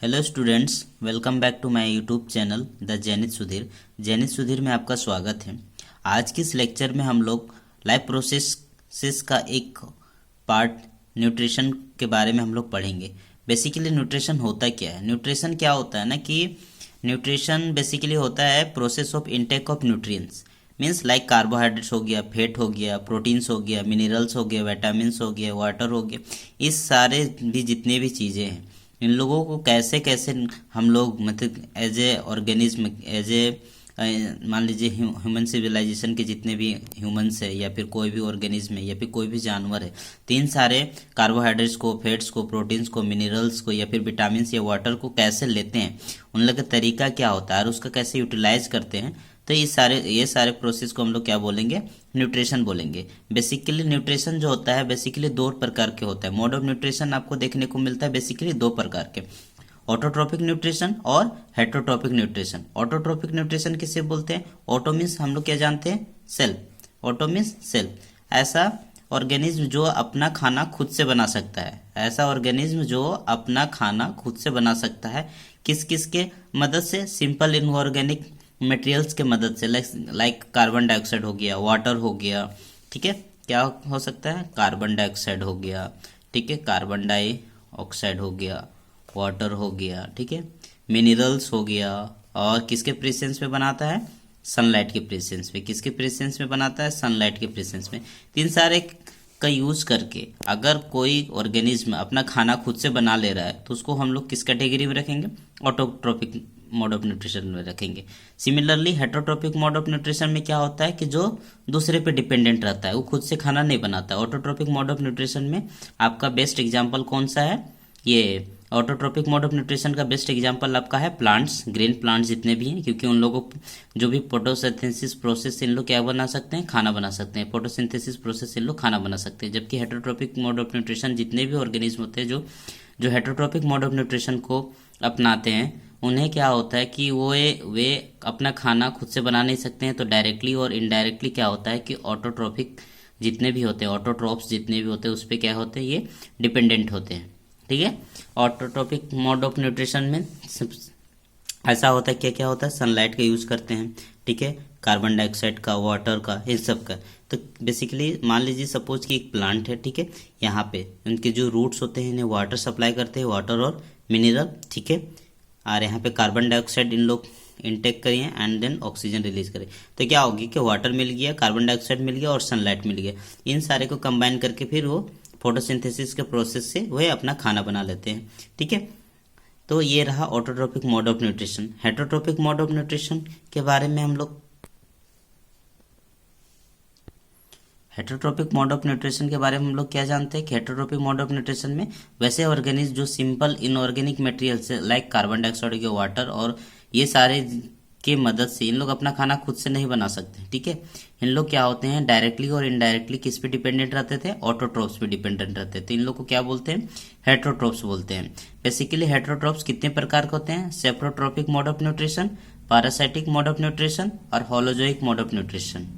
Hello students, welcome back to my YouTube channel the Jainit Sudhir. Jainit Sudhir में आपका स्वागत है। आज के इस लेक्चर में हम लोग लाइफ प्रोसेसेस का एक पार्ट न्यूट्रिशन के बारे में हम लोग पढ़ेंगे। बेसिकली न्यूट्रिशन होता क्या है? न्यूट्रिशन क्या होता है ना कि न्यूट्रिशन बेसिकली होता है process of intake of nutrients. Means like carbohydrates हो गया, फैट हो गया, प्रोटीन्स हो गया, मिनरल्स हो गया, विटामिन्स हो गया, वाटर हो गया। इस सारे भी जितने भी चीज़ें हैं, इन लोगों को कैसे कैसे हम लोग मतलब as a organism, as a मान लीजिए ह्यूमन सिविलाइजेशन के जितने भी ह्यूमंस है या फिर कोई भी ऑर्गेनिज्म है या फिर कोई भी जानवर है, तीन सारे कार्बोहाइड्रेट्स को, फैट्स को, प्रोटीन्स को, मिनरल्स को या फिर विटामिन्स या वाटर को कैसे लेते हैं, उन लोग का तरीका क्या होता है और उसका कैसे यूटिलाइज करते हैं। तो ये सारे प्रोसेस को हम लोग क्या बोलेंगे? न्यूट्रिशन बोलेंगे। बेसिकली न्यूट्रिशन जो होता है बेसिकली दो प्रकार के होता है। मोड ऑफ न्यूट्रिशन आपको देखने को मिलता है बेसिकली दो प्रकार के, ऑटोट्रोपिक न्यूट्रिशन और हेटरोट्रोपिक न्यूट्रिशन। ऑटोट्रोपिक न्यूट्रिशन किसे बोलते हैं? ऑटो मीन्स हम लोग क्या जानते हैं? सेल्फ। Auto means self. ऐसा ऑर्गेनिज्म जो अपना खाना खुद से बना सकता है। ऐसा ऑर्गेनिज्म जो अपना खाना खुद से बना सकता है। किस किस के मदद से? सिंपल इनऑर्गेनिक मटेरियल्स के मदद से, लाइक कार्बन डाइऑक्साइड हो गया, वाटर हो गया, ठीक है। क्या हो सकता है? कार्बन डाइऑक्साइड हो गया, ठीक है, कार्बन डाइऑक्साइड हो गया, वाटर हो गया, ठीक है, मिनरल्स हो गया। और किसके प्रेजेंस में बनाता है? सनलाइट के प्रेजेंस में। किसके प्रेजेंस में बनाता है? सनलाइट के प्रेजेंस में। तीन सारे का यूज करके अगर कोई ऑर्गेनिज्म अपना खाना खुद से बना ले रहा है तो उसको हम लोग किस कैटेगरी में रखेंगे? ऑटोट्रोपिक मोड ऑफ न्यूट्रिशन में रखेंगे। Similarly heterotrophic mode of nutrition में क्या होता है कि जो दूसरे पे डिपेंडेंट रहता है, वो खुद से खाना नहीं बनाता। ऑटोट्रोपिक मोड ऑफ न्यूट्रिशन में आपका बेस्ट एग्जांपल कौन सा है? ये ऑटोट्रोपिक मोड ऑफ न्यूट्रिशन का बेस्ट एग्जांपल आपका है प्लांट्स, ग्रीन प्लांट्स जितने भी हैं, क्योंकि उन लोगों को जो भी फोटोसिंथेसिस प्रोसेस से इन लोग क्या बना सकते हैं? खाना बना सकते हैं। फोटोसिंथेसिस प्रोसेस से इन लोग खाना बना सकते हैं। जबकि हेटरोट्रोपिक मोड ऑफ न्यूट्रिशन जितने भी ऑर्गेनिज्म होते हैं जो हेटरोट्रोपिक मोड ऑफ न्यूट्रिशन को अपनाते हैं, उन्हें क्या होता है कि वे अपना खाना खुद से बना नहीं सकते हैं। तो डायरेक्टली और इनडायरेक्टली क्या होता है कि ऑटोट्रोपिक जितने भी होते हैं, ऑटोट्रोप्स जितने भी होते हैं, उस पर क्या होते हैं? ये डिपेंडेंट होते हैं, ठीक है। ऑटोट्रोपिक मोड ऑफ न्यूट्रिशन में ऐसा होता है, क्या क्या होता है? सनलाइट का यूज करते हैं, ठीक है, कार्बन डाइऑक्साइड का, वाटर का, इन सब का। तो बेसिकली मान लीजिए सपोज कि एक प्लांट है, ठीक है, यहाँ पे उनके जो रूट्स होते हैं इन्हें वाटर सप्लाई करते हैं, वाटर और मिनरल, ठीक है। और यहाँ पे कार्बन डाइऑक्साइड इन लोग इनटेक करिए एंड देन ऑक्सीजन रिलीज करें। तो क्या होगी कि वाटर मिल गया, कार्बन डाइऑक्साइड मिल गया और सनलाइट मिल गया। इन सारे को कंबाइन करके फिर वो फोटोसिंथेसिस के प्रोसेस से वह अपना खाना बना लेते हैं, ठीक है। तो ये रहा autotrophic mode of nutrition. Heterotrophic mode of nutrition के बारे में हम लोग हेटरोट्रोपिक मोड ऑफ न्यूट्रिशन के बारे में हम लोग क्या जानते हैं कि हेटरोट्रोपिक मोड ऑफ न्यूट्रिशन में वैसे ऑर्गेनिज्म जो सिंपल इनऑर्गेनिक मटेरियल से लाइक कार्बन डाइऑक्साइड के, वाटर और ये सारे के मदद से इन लोग अपना खाना खुद से नहीं बना सकते, ठीक है। इन लोग क्या होते हैं? डायरेक्टली और इनडायरेक्टली किस पे डिपेंडेंट रहते थे? ऑटोट्रोप्स पे डिपेंडेंट रहते थे। इन लोग को क्या बोलते हैं? हेटरोट्रोप्स बोलते हैं। बेसिकली हेटरोट्रोप्स कितने प्रकार के होते हैं? Saprotrophic mode of nutrition, parasitic mode of nutrition और होलोजोइक मोड ऑफ न्यूट्रिशन।